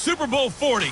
Super Bowl 40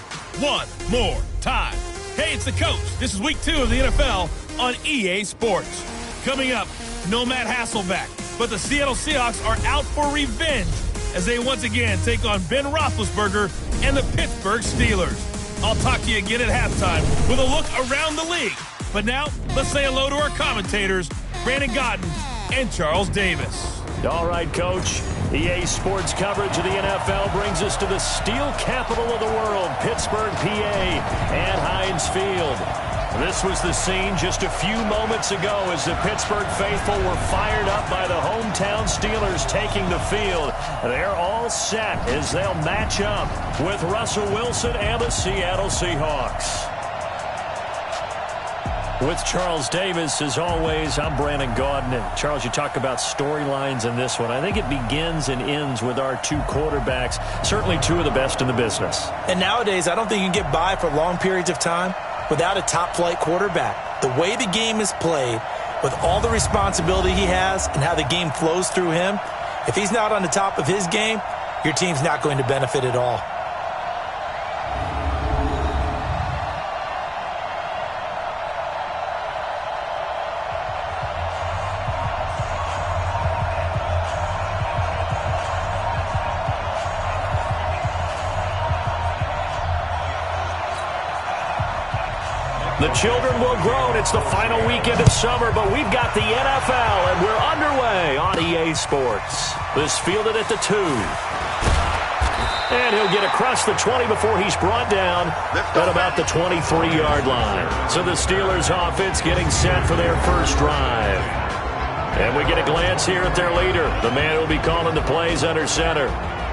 one more time. Hey, it's the coach. This is week 2 of the NFL on EA Sports. Coming up, no Matt Hasselbeck, but the Seattle Seahawks are out for revenge as they once again take on Ben Roethlisberger and the Pittsburgh Steelers. I'll talk to you again at halftime with a look around the league. But now, let's say hello to our commentators, Brandon Gaudin and Charles Davis. All right, Coach. EA Sports coverage of the NFL brings us to the steel capital of the world, Pittsburgh, PA, at Heinz Field. This was the scene just a few moments ago as the Pittsburgh faithful were fired up by the hometown Steelers taking the field. They're all set as they'll match up with Russell Wilson and the Seattle Seahawks. With Charles Davis, as always, I'm Brandon Gaudin. And Charles, you talk about storylines in this one. I think it begins and ends with our two quarterbacks, certainly two of the best in the business. And nowadays, I don't think you can get by for long periods of time without a top-flight quarterback. The way the game is played, with all the responsibility he has and how the game flows through him, if he's not on the top of his game, your team's not going to benefit at all. The children will grow, and it's the final weekend of summer, but we've got the NFL, and we're underway on EA Sports. This fielded at the 2. And he'll get across the 20 before he's brought down at about the 23-yard line. So the Steelers offense getting set for their first drive. And we get a glance here at their leader, the man who will be calling the plays under center.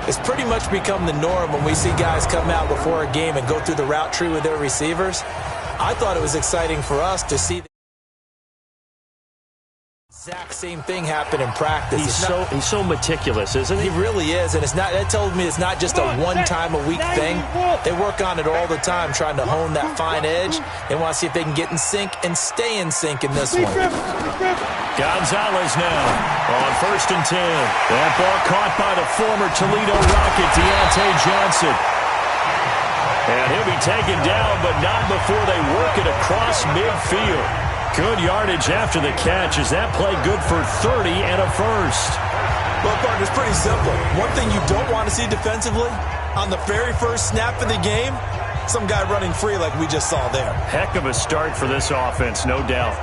It's pretty much become the norm when we see guys come out before a game and go through the route tree with their receivers. I thought it was exciting for us to see the exact same thing happen in practice. He's so meticulous, isn't he? He really is, and that tells me it's not just a one-time-a-week thing. They work on it all the time, trying to hone that fine edge. They want to see if they can get in sync and stay in sync in this one. Gonzalez now on 1st and 10. That ball caught by the former Toledo Rocket, Deontay Johnson. And he'll be taken down, but not before they work it across midfield. Good yardage after the catch as that play good for 30 and a first. Well, partner, it's pretty simple. One thing you don't want to see defensively, on the very first snap of the game, some guy running free like we just saw there. Heck of a start for this offense, no doubt.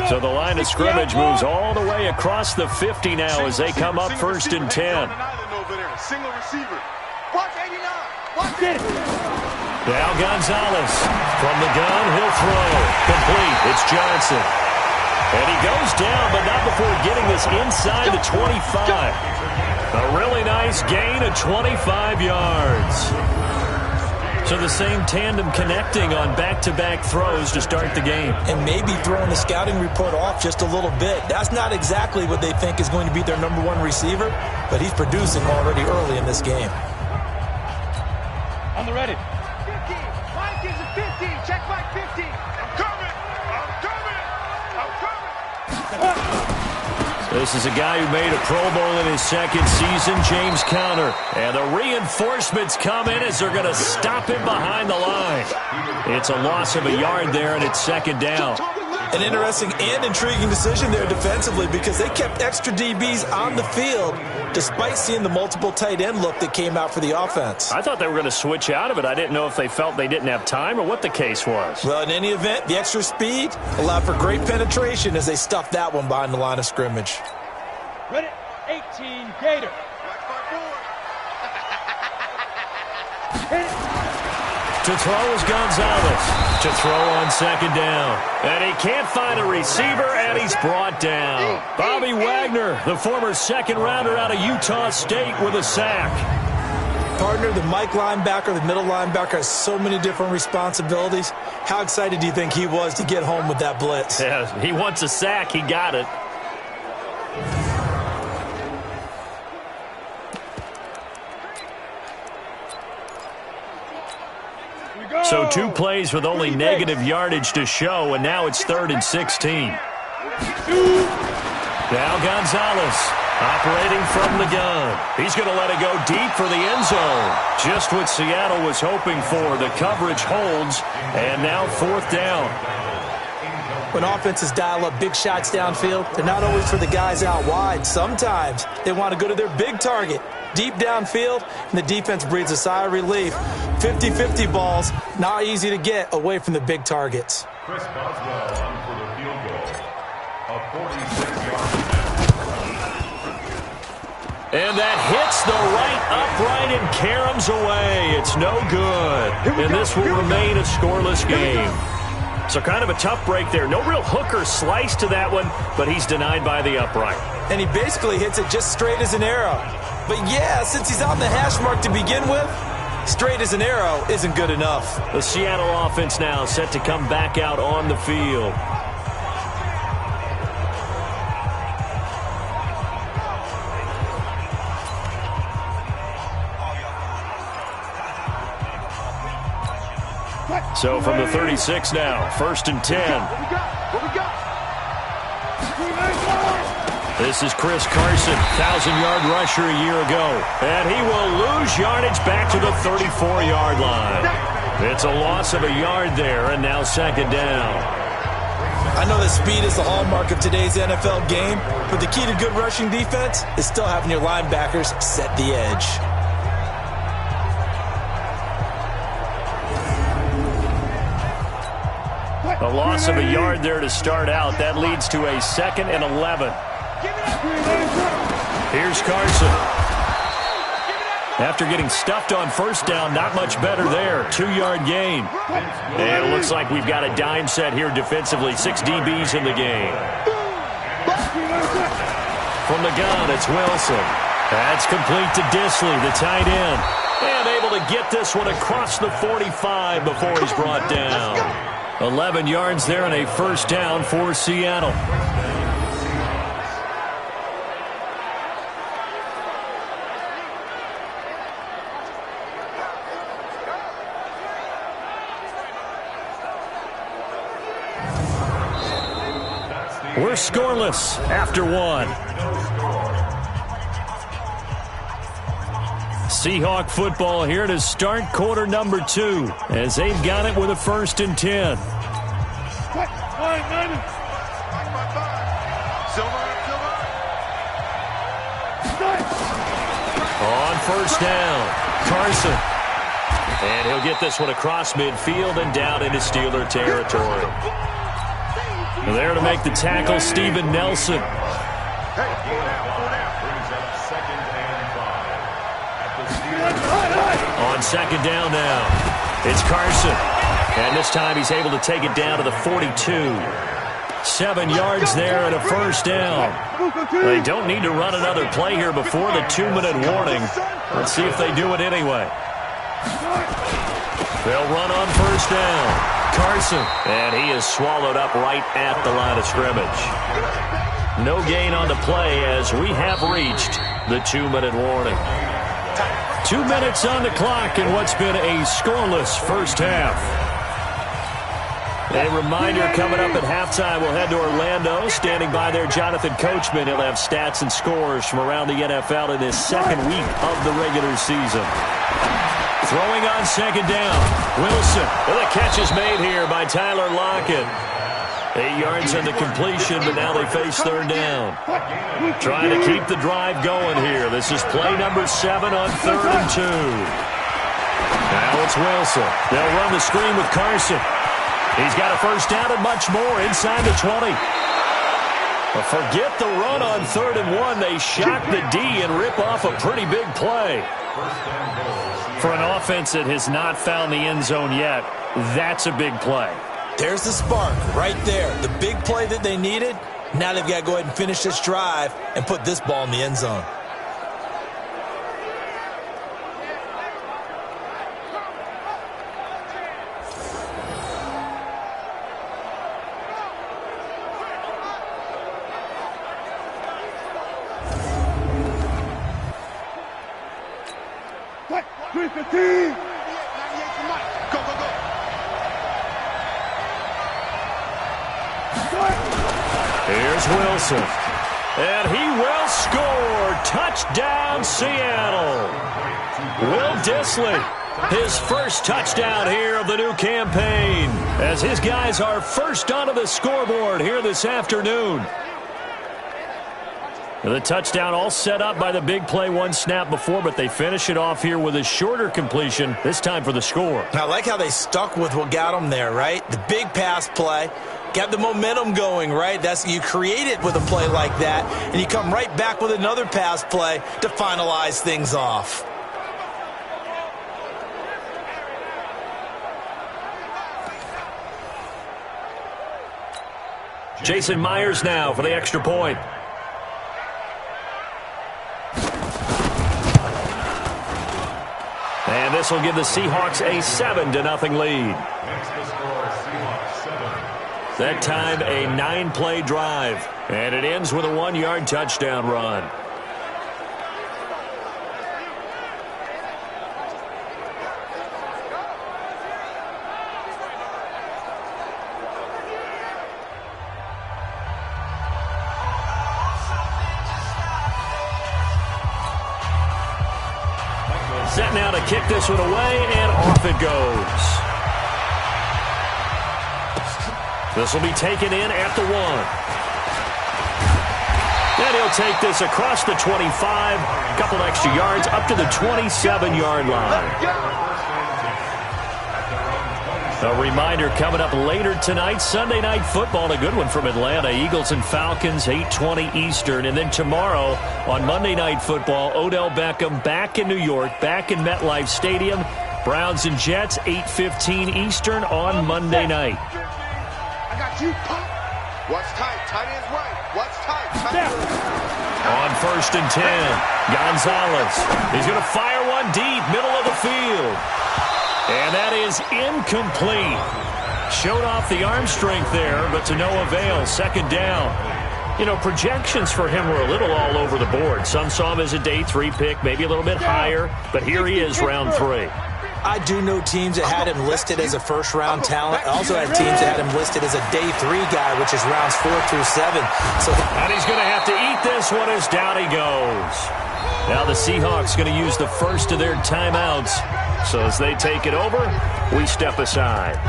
So the line of scrimmage moves all the way across the 50 now as they come up 1st and 10. Single receiver. Watch 89. Watch it. Now Gonzalez from the gun. He'll throw. Complete. It's Johnson. And he goes down, but not before getting this inside the 25. A really nice gain of 25 yards. So the same tandem connecting on back-to-back throws to start the game. And maybe throwing the scouting report off just a little bit. That's not exactly what they think is going to be their number one receiver, but he's producing already early in this game. On the ready. 15. Mike is a 15. Check Mike 15. I'm coming. This is a guy who made a Pro Bowl in his second season, James Conner. And the reinforcements come in as they're going to stop him behind the line. It's a loss of a yard there, and it's 2nd down. An interesting and intriguing decision there defensively because they kept extra DBs on the field despite seeing the multiple tight end look that came out for the offense. I thought they were going to switch out of it. I didn't know if they felt they didn't have time or what the case was. Well, in any event, the extra speed allowed for great penetration as they stuffed that one behind the line of scrimmage. Ready? 18, Gator. To throw is Gonzalez. To throw on 2nd down. And he can't find a receiver, and he's brought down. Bobby Wagner, the former 2nd rounder out of Utah State, with a sack. Partner, the Mike linebacker, the middle linebacker, has so many different responsibilities. How excited do you think he was to get home with that blitz? Yeah, he wants a sack. He got it. Go! So 2 plays with only negative yardage to show, and now it's 3rd and 16. Now Gonzalez operating from the gun. He's going to let it go deep for the end zone. Just what Seattle was hoping for. The coverage holds, and now 4th down. When offenses dial up big shots downfield, they're not always for the guys out wide. Sometimes they want to go to their big target, deep downfield, and the defense breathes a sigh of relief. 50-50 balls, not easy to get away from the big targets. Chris Boswell on for the field goal of 46 yards. And that hits the right upright and caroms away. It's no good. And this will remain a scoreless game. So kind of a tough break there. No real hook or slice to that one, but he's denied by the upright. And he basically hits it just straight as an arrow. But yeah, since he's on the hash mark to begin with, straight as an arrow isn't good enough. The Seattle offense now set to come back out on the field. So from the 36 now, 1st and 10. This is Chris Carson, 1,000-yard rusher a year ago. And he will lose yardage back to the 34-yard line. It's a loss of a yard there, and now 2nd down. I know that speed is the hallmark of today's NFL game, but the key to good rushing defense is still having your linebackers set the edge. A loss of a yard there to start out. That leads to a 2nd and 11. Here's Carson. After getting stuffed on 1st down, not much better there. 2-yard gain. And it looks like we've got a dime set here defensively. 6 DBs in the game. From the gun, it's Wilson. That's complete to Disley, the tight end. And able to get this one across the 45 before he's brought down. 11 yards there and a 1st down for Seattle. We're scoreless after 1. Seahawk football here to start quarter number 2 as they've got it with a 1st and 10. On 1st down, Carson. And he'll get this one across midfield and down into Steeler territory. There to make the tackle, Steven Nelson. On 2nd down now, it's Carson. And this time he's able to take it down to the 42. 7 yards there and a 1st down. They don't need to run another play here before the 2-minute warning. Let's see if they do it anyway. They'll run on 1st down. Carson. And he is swallowed up right at the line of scrimmage. No gain on the play as we have reached the 2-minute warning. 2 minutes on the clock in what's been a scoreless 1st half. A reminder, coming up at halftime, we'll head to Orlando. Standing by there, Jonathan Coachman. He'll have stats and scores from around the NFL in this 2nd week of the regular season. Throwing on 2nd down. Wilson. Well, the catch is made here by Tyler Lockett. 8 yards on the completion, but now they face 3rd down. Trying to keep the drive going here. This is play number 7 on 3rd and 2. Now it's Wilson. They'll run the screen with Carson. He's got a 1st down and much more inside the 20. Well, forget the run on 3rd and 1. They shock the D and rip off a pretty big play. For an offense that has not found the end zone yet, that's a big play. There's the spark right there. The big play that they needed. Now they've got to go ahead and finish this drive and put this ball in the end zone. Here's Wilson. And he will score. Touchdown, Seattle. Will Dissly, his first touchdown here of the new campaign, as his guys are first onto the scoreboard here this afternoon. The touchdown all set up by the big play one snap before, but they finish it off here with a shorter completion, this time for the score. I like how they stuck with what got them there, right? The big pass play. Got the momentum going, right? You create it with a play like that, and you come right back with another pass play to finalize things off. Jason Myers now for the extra point. And this will give the Seahawks a 7-0 lead. That time a 9-play drive. And it ends with a 1-yard touchdown run. Set now to kick this one away, and off it goes. This will be taken in at the 1. And he'll take this across the 25, a couple extra yards up to the 27-yard line. A reminder coming up later tonight, Sunday Night Football, a good one from Atlanta. Eagles and Falcons, 8:20 Eastern. And then tomorrow on Monday Night Football, Odell Beckham back in New York, back in MetLife Stadium. Browns and Jets, 8:15 Eastern on Monday night. I got you, Pop. What's tight? Tight end's right. What's tight? On 1st and 10, Gonzalez. He's going to fire one deep, middle of the field. And that is incomplete. Showed off the arm strength there, but to no avail. 2nd down. You know, projections for him were a little all over the board. Some saw him as a day 3 pick, maybe a little bit higher, but here he is, round 3. I do know teams that had him listed as a first-round talent. I also had teams that had him listed as a day 3 guy, which is rounds 4 through 7. And he's going to have to eat this one as down he goes. Now the Seahawks going to use the first of their timeouts. So as they take it over, we step aside.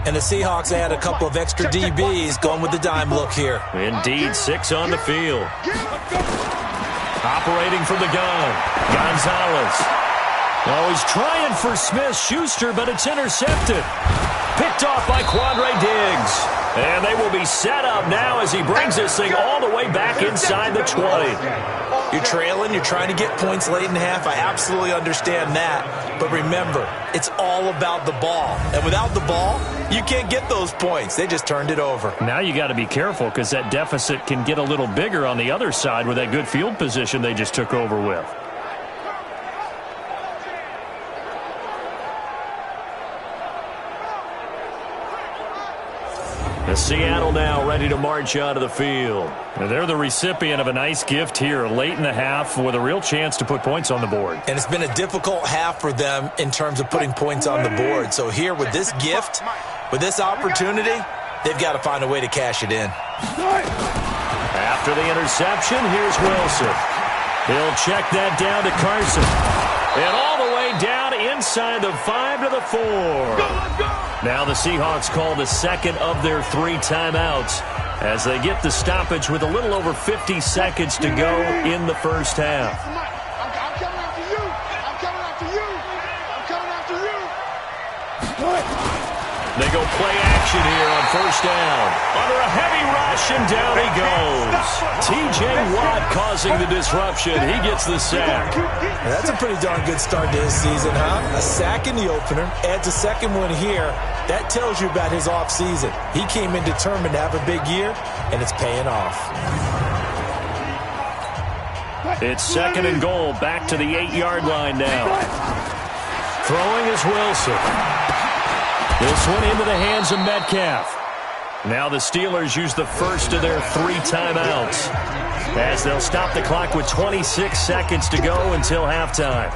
And the Seahawks add a couple of extra DBs going with the dime look here. Indeed, 6 on the field. Operating from the gun, Gonzalez. Oh, he's trying for Smith-Schuster, but it's intercepted. Picked off by Quandre Diggs. And they will be set up now as he brings this thing all the way back inside the 20. You're trailing, you're trying to get points late in half. I absolutely understand that. But remember, it's all about the ball. And without the ball, you can't get those points. They just turned it over. Now you got to be careful because that deficit can get a little bigger on the other side with that good field position they just took over with. The Seattle now ready to march out of the field. And they're the recipient of a nice gift here late in the half with a real chance to put points on the board. And it's been a difficult half for them in terms of putting points on the board. So here with this gift, with this opportunity, they've got to find a way to cash it in. After the interception, here's Wilson. He'll check that down to Carson. And all the way down inside the 5 to the 4. Now the Seahawks call the second of their 3 timeouts as they get the stoppage with a little over 50 seconds to go in the first half. I'm coming after you. I'm coming after you. I'm coming after you. They go play action here on 1st down. Under a heavy rush, and down he goes. T.J. Watt causing the disruption. He gets the sack. That's a pretty darn good start to his season, huh? A sack in the opener, adds a second one here. That tells you about his offseason. He came in determined to have a big year, and it's paying off. It's 2nd and goal, back to the 8-yard line now. Throwing is Wilson. This one into the hands of Metcalf. Now the Steelers use the first of their 3 timeouts as they'll stop the clock with 26 seconds to go until halftime.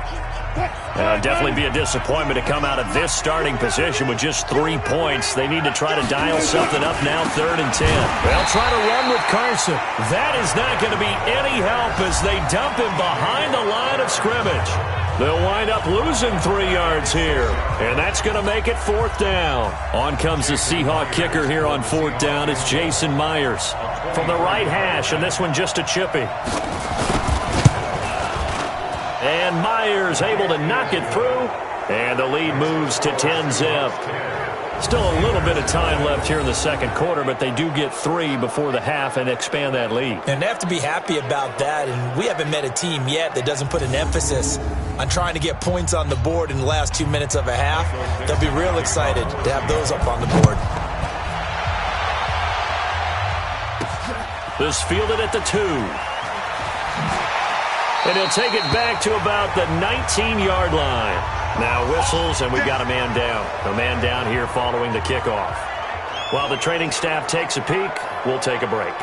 Definitely be a disappointment to come out of this starting position with just 3 points. They need to try to dial something up now, 3rd and 10. They'll try to run with Carson. That is not going to be any help as they dump him behind the line of scrimmage. They'll wind up losing 3 yards here, and that's going to make it 4th down. On comes the Seahawk kicker here on 4th down. It's Jason Myers from the right hash, and this one just a chippy. And Myers able to knock it through, and the lead moves to 10-zip. Still a little bit of time left here in the second quarter, but they do get 3 before the half and expand that lead. And they have to be happy about that, and we haven't met a team yet that doesn't put an emphasis on trying to get points on the board in the last 2 minutes of a half. They'll be real excited to have those up on the board. This fielded at the 2. And he'll take it back to about the 19-yard line. Now whistles, and we've got a man down. A man down here following the kickoff. While the training staff takes a peek, we'll take a break.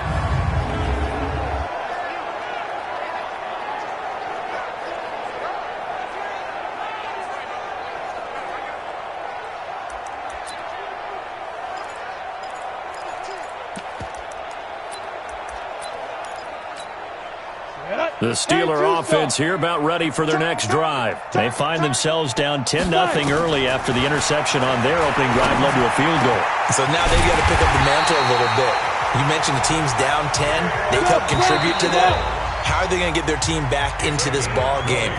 The Steeler offense here about ready for their next drive. They find themselves down 10-0 early after the interception on their opening drive led to a field goal. So now they've got to pick up the mantle a little bit. You mentioned the team's down 10. They've helped contribute to that. How are they going to get their team back into this ball game?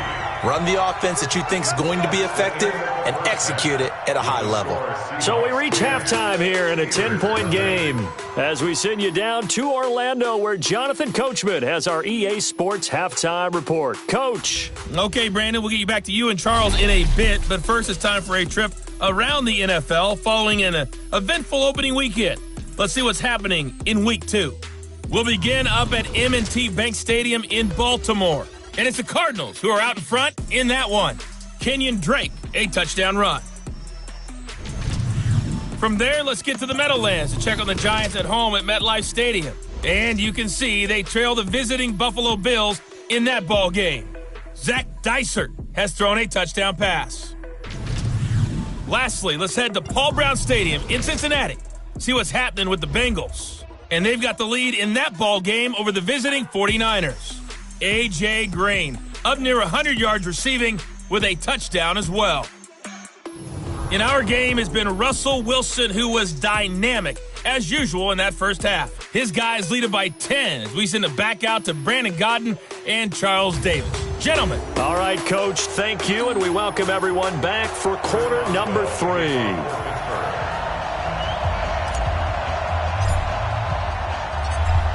Run the offense that you think is going to be effective and execute it at a high level. So we reach halftime here in a 10-point game as we send you down to Orlando where Jonathan Coachman has our EA Sports halftime report. Coach. Okay, Brandon, we'll get you back to you and Charles in a bit, but first it's time for a trip around the NFL following an eventful opening weekend. Let's see what's happening in Week 2. We'll begin up at M&T Bank Stadium in Baltimore. And it's the Cardinals who are out in front in that one. Kenyon Drake, a touchdown run. From there, let's get to the Meadowlands to check on the Giants at home at MetLife Stadium. And you can see they trail the visiting Buffalo Bills in that ball game. Zach Dysert has thrown a touchdown pass. Lastly, let's head to Paul Brown Stadium in Cincinnati. See what's happening with the Bengals. And they've got the lead in that ball game over the visiting 49ers. A.J. Green, up near 100 yards receiving with a touchdown as well. In our game has been Russell Wilson, who was dynamic, as usual, in that first half. His guys lead it by 10 as we send it back out to Brandon Godden and Charles Davis. Gentlemen. All right, Coach, thank you, and we welcome everyone back for quarter number 3.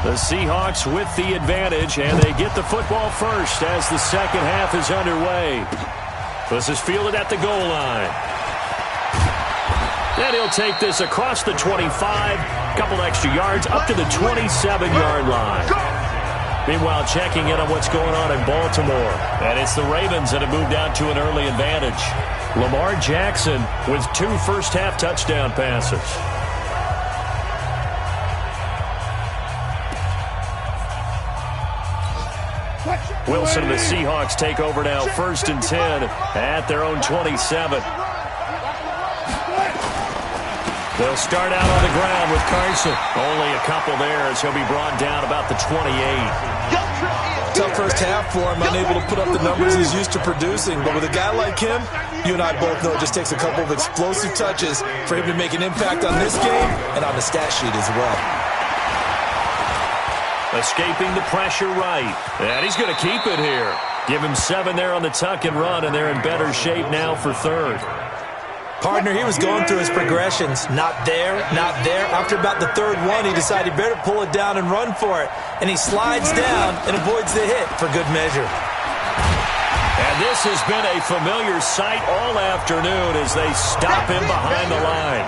The Seahawks with the advantage, and they get the football first as the second half is underway. This is fielded at the goal line. And he'll take this across the 25, couple extra yards, up to the 27-yard line. Meanwhile, checking in on what's going on in Baltimore. And it's the Ravens that have moved out to an early advantage. Lamar Jackson with 2 first-half touchdown passes. Wilson and the Seahawks take over now, 1st and 10 at their own 27. They'll start out on the ground with Carson. Only a couple there as he'll be brought down about the 28. Tough first half for him, unable to put up the numbers he's used to producing. But with a guy like him, you and I both know it just takes a couple of explosive touches for him to make an impact on this game and on the stat sheet as well. Escaping the pressure right. And he's going to keep it here. Give him 7 there on the tuck and run, and they're in better shape now for 3rd. Partner, he was going through his progressions. Not there, not there. After about the 3rd one, he decided he better pull it down and run for it. And he slides down and avoids the hit for good measure. And this has been a familiar sight all afternoon as they stop him behind the line.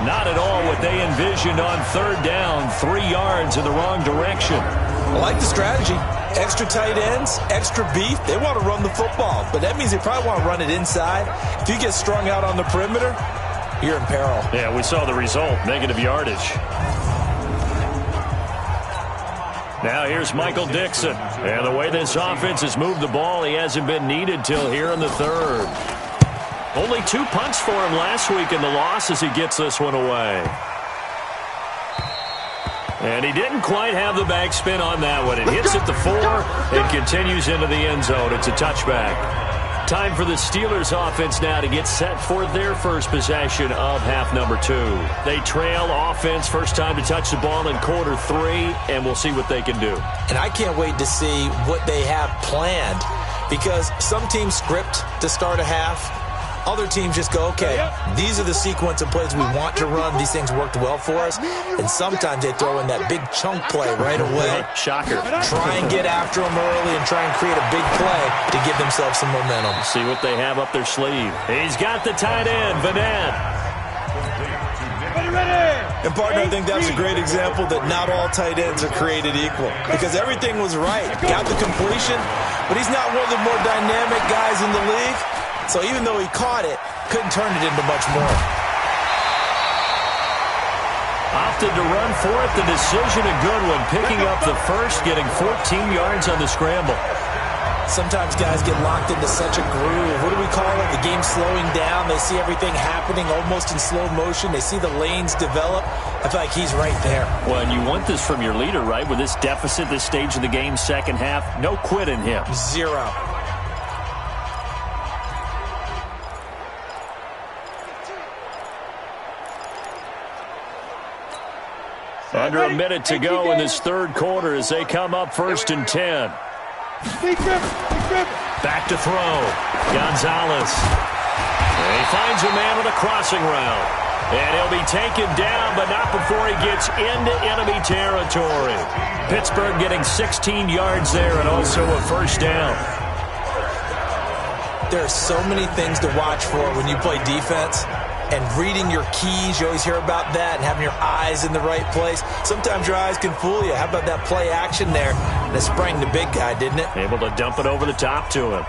Not at all what they envisioned on 3rd down, 3 yards in the wrong direction. I like the strategy. Extra tight ends, extra beef. They want to run the football, but that means they probably want to run it inside. If you get strung out on the perimeter, you're in peril. Yeah, we saw the result, negative yardage. Now here's Michael Dixon. And the way this offense has moved the ball, he hasn't been needed till here in the third. Only 2 punts for him last week in the loss as he gets this one away. And he didn't quite have the backspin on that one. It hits at the 4 and continues into the end zone. It's a touchback. Time for the Steelers offense now to get set for their first possession of half number 2. They trail offense, first time to touch the ball in quarter 3, and we'll see what they can do. And I can't wait to see what they have planned, because some teams script to start a half. Other teams just go, okay, these are the sequence of plays we want to run. These things worked well for us. And sometimes they throw in that big chunk play right away. Shocker. Try and get after them early and try and create a big play to give themselves some momentum. See what they have up their sleeve. He's got the tight end, Vanette. And, partner, I think that's a great example that not all tight ends are created equal, because everything was right. Got the completion, but he's not one of the more dynamic guys in the league. So even though he caught it, couldn't turn it into much more. Opted to run for it. The decision a good one. Picking up the first, getting 14 yards on the scramble. Sometimes guys get locked into such a groove. What do we call it? The game's slowing down. They see everything happening almost in slow motion. They see the lanes develop. I feel like he's right there. Well, and you want this from your leader, right? With this deficit, this stage of the game, second half, no quit in him. 0. Under a minute to go in this third quarter as they come up 1st and 10. Back to throw. Gonzalez. And he finds a man with a crossing route. And he'll be taken down, but not before he gets into enemy territory. Pittsburgh getting 16 yards there and also a first down. There are so many things to watch for when you play defense. And reading your keys, you always hear about that, and having your eyes in the right place. Sometimes your eyes can fool you. How about that play action there? And it sprang the big guy, didn't it? Able to dump it over the top to him.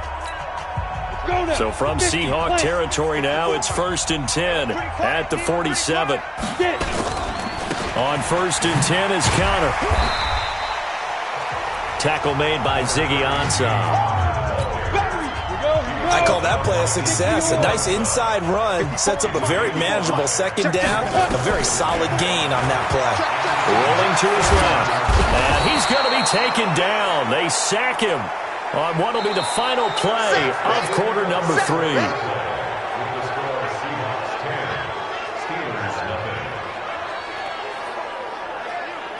So from Seahawk territory now, it's 1st and 10 at the 47. On 1st and 10 is Conner. Tackle made by Ziggy Ansah. I call that play a success. A nice inside run sets up a very manageable second down. A very solid gain on that play. Rolling to his left. And he's going to be taken down. They sack him on what will be the final play of quarter number 3.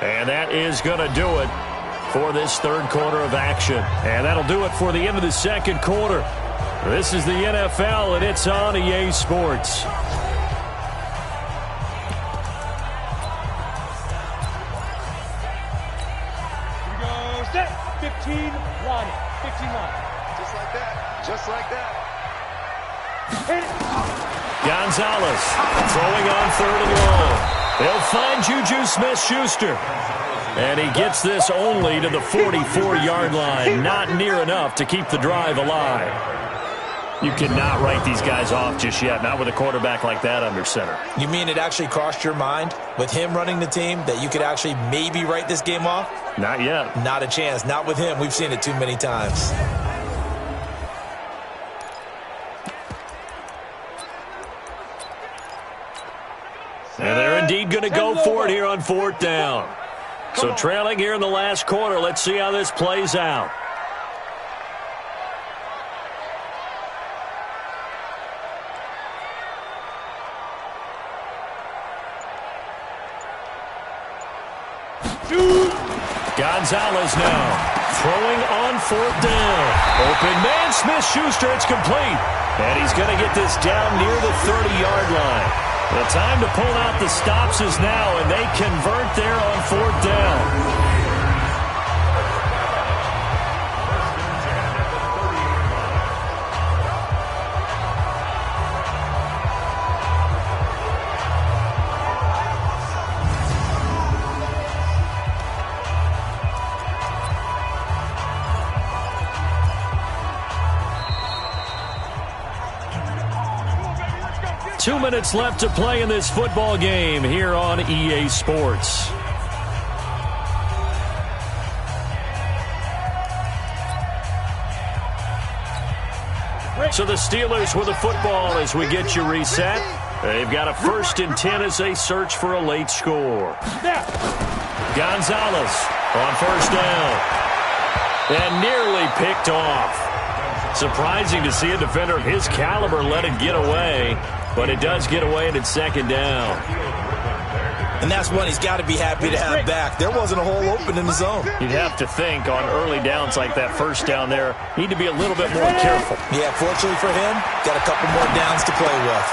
And that is going to do it for this third quarter of action. And that'll do it for the end of the second quarter. This is the NFL, and it's on EA Sports. Here we go, set, 15 line, 15 line. Just like that, just like that. Hit it. Gonzalez throwing on 3rd and long. They'll find Juju Smith-Schuster. And he gets this only to the 44-yard line. Not near enough to keep the drive alive. You cannot write these guys off just yet, not with a quarterback like that under center. You mean it actually crossed your mind with him running the team that you could actually maybe write this game off? Not yet. Not a chance. Not with him. We've seen it too many times. And they're indeed going to go for it here on 4th down. So trailing here in the last quarter. Let's see how this plays out. Gonzalez now throwing on 4th down. Open man, Smith-Schuster, it's complete. And he's going to get this down near the 30-yard line. The time to pull out the stops is now, and they convert there on 4th down. Two minutes left to play in this football game here on EA Sports. So the Steelers with the football as we get you reset. They've got a 1st and 10 as they search for a late score. Gonzalez on 1st down. And nearly picked off. Surprising to see a defender of his caliber let it get away, but it does get away and it's 2nd down. And that's one he's got to be happy to have back. There wasn't a hole open in the zone. You'd have to think on early downs like that 1st down there, need to be a little bit more careful. Yeah, fortunately for him, got a couple more downs to play with.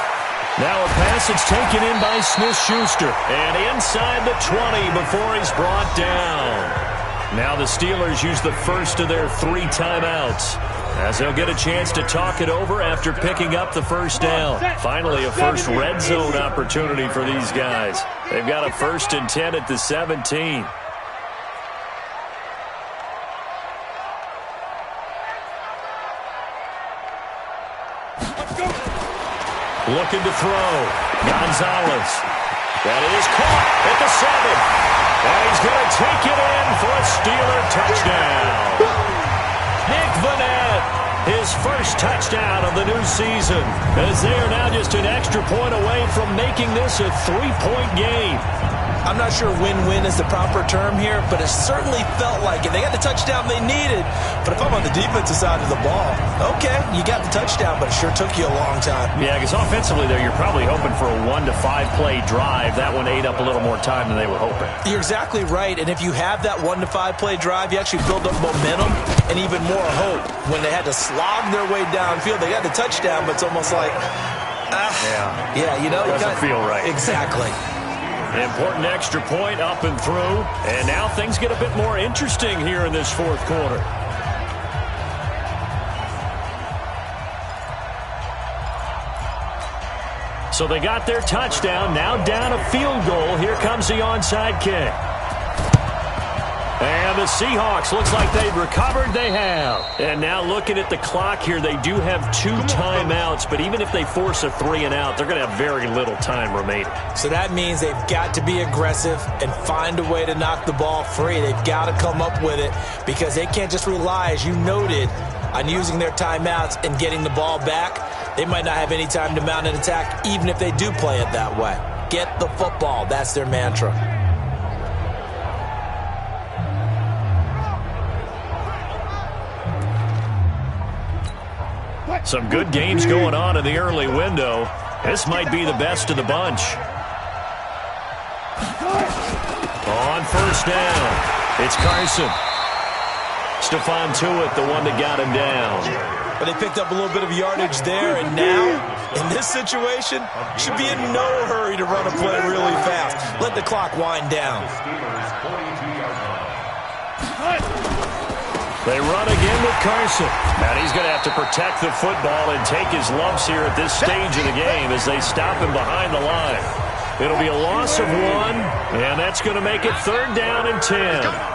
Now a pass that's taken in by Smith-Schuster. And inside the 20 before he's brought down. Now the Steelers use the first of their 3 timeouts, as they'll get a chance to talk it over after picking up the 1st down. Finally, a first red zone opportunity for these guys. They've got a 1st and 10 at the 17. Looking to throw. Gonzalez. That is caught at the 7. And he's going to take it in for a Steeler touchdown. Nick Vannett, his first touchdown of the new season, as they are now just an extra point away from making this a 3-point game. I'm not sure win-win is the proper term here, but it certainly felt like it. They got the touchdown they needed, but if I'm on the defensive side of the ball, okay, you got the touchdown, but it sure took you a long time. Yeah, because offensively there, you're probably hoping for a 1 to 5 play drive. That one ate up a little more time than they were hoping. You're exactly right, and if you have that 1 to 5 play drive, you actually build up momentum and even more hope. When they had to slog their way downfield, they got the touchdown, but it's almost like, yeah, you know, doesn't feel right. Exactly. Important extra point up and through. And now things get a bit more interesting here in this 4th quarter. So they got their touchdown. Now down a field goal. Here comes the onside kick. And the Seahawks, looks like they've recovered. They have. And now looking at the clock here, they do have 2 timeouts. But even if they force a 3 and out, they're going to have very little time remaining. So that means they've got to be aggressive and find a way to knock the ball free. They've got to come up with it because they can't just rely, as you noted, on using their timeouts and getting the ball back. They might not have any time to mount an attack, even if they do play it that way. Get the football. That's their mantra. Some good games going on in the early window. This might be the best of the bunch. On 1st down, it's Carson. Stephon Tuitt, the one that got him down. But they picked up a little bit of yardage there, and now, in this situation, should be in no hurry to run a play really fast. Let the clock wind down. They run again with Carson. And he's going to have to protect the football and take his lumps here at this stage of the game as they stop him behind the line. It'll be a loss of 1, and that's going to make it 3rd down and 10.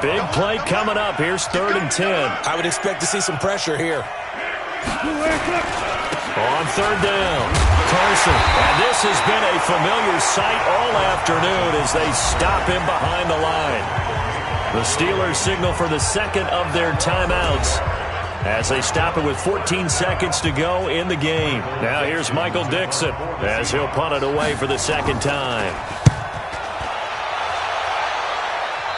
Big play coming up. Here's 3rd and 10. I would expect to see some pressure here. On 3rd down, Carson. And this has been a familiar sight all afternoon as they stop him behind the line. The Steelers signal for the 2nd of their timeouts as they stop it with 14 seconds to go in the game. Now here's Michael Dixon as he'll punt it away for the 2nd time.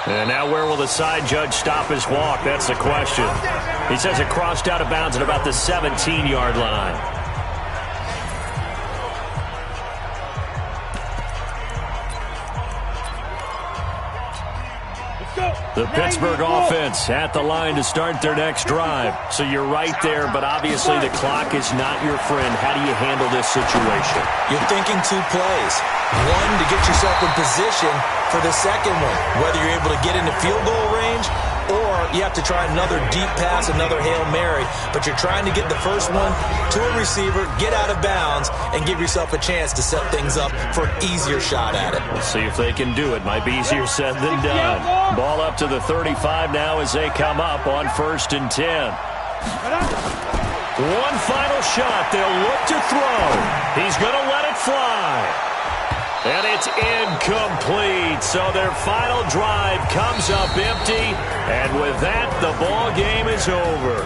And now where will the side judge stop his walk? That's the question. He says it crossed out of bounds at about the 17-yard line. The Pittsburgh offense at the line to start their next drive. So you're right there, but obviously the clock is not your friend. How do you handle this situation? You're thinking 2 plays. One, to get yourself in position for the second one, whether you're able to get into field goal range or you have to try another deep pass, another Hail Mary. But you're trying to get the first one to a receiver, get out of bounds, and give yourself a chance to set things up for an easier shot at it. We'll see if they can do it. Might be easier said than done. Ball up to the 35 now as they come up on 1st and 10. One final shot. They'll look to throw. He's going to let it fly. And it's incomplete. So their final drive comes up empty. And with that, the ball game is over.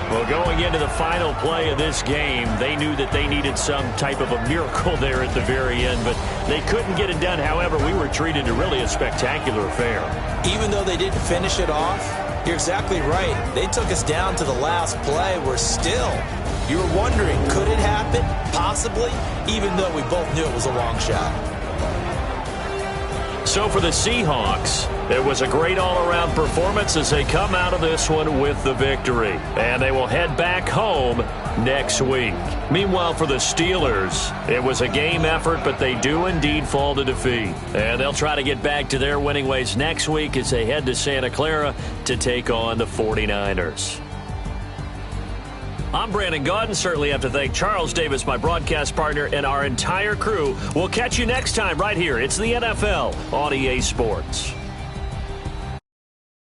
Well, going into the final play of this game, they knew that they needed some type of a miracle there at the very end, but they couldn't get it done. However, we were treated to really a spectacular affair. Even though they didn't finish it off, you're exactly right. They took us down to the last play. We're still, you were wondering, could it happen? Possibly, even though we both knew it was a long shot. So for the Seahawks, it was a great all-around performance as they come out of this one with the victory. And they will head back home next week. Meanwhile, for the Steelers, it was a game effort, but they do indeed fall to defeat. And they'll try to get back to their winning ways next week as they head to Santa Clara to take on the 49ers. I'm Brandon Gaudin. Certainly have to thank Charles Davis, my broadcast partner, and our entire crew. We'll catch you next time right here. It's the NFL on EA Sports.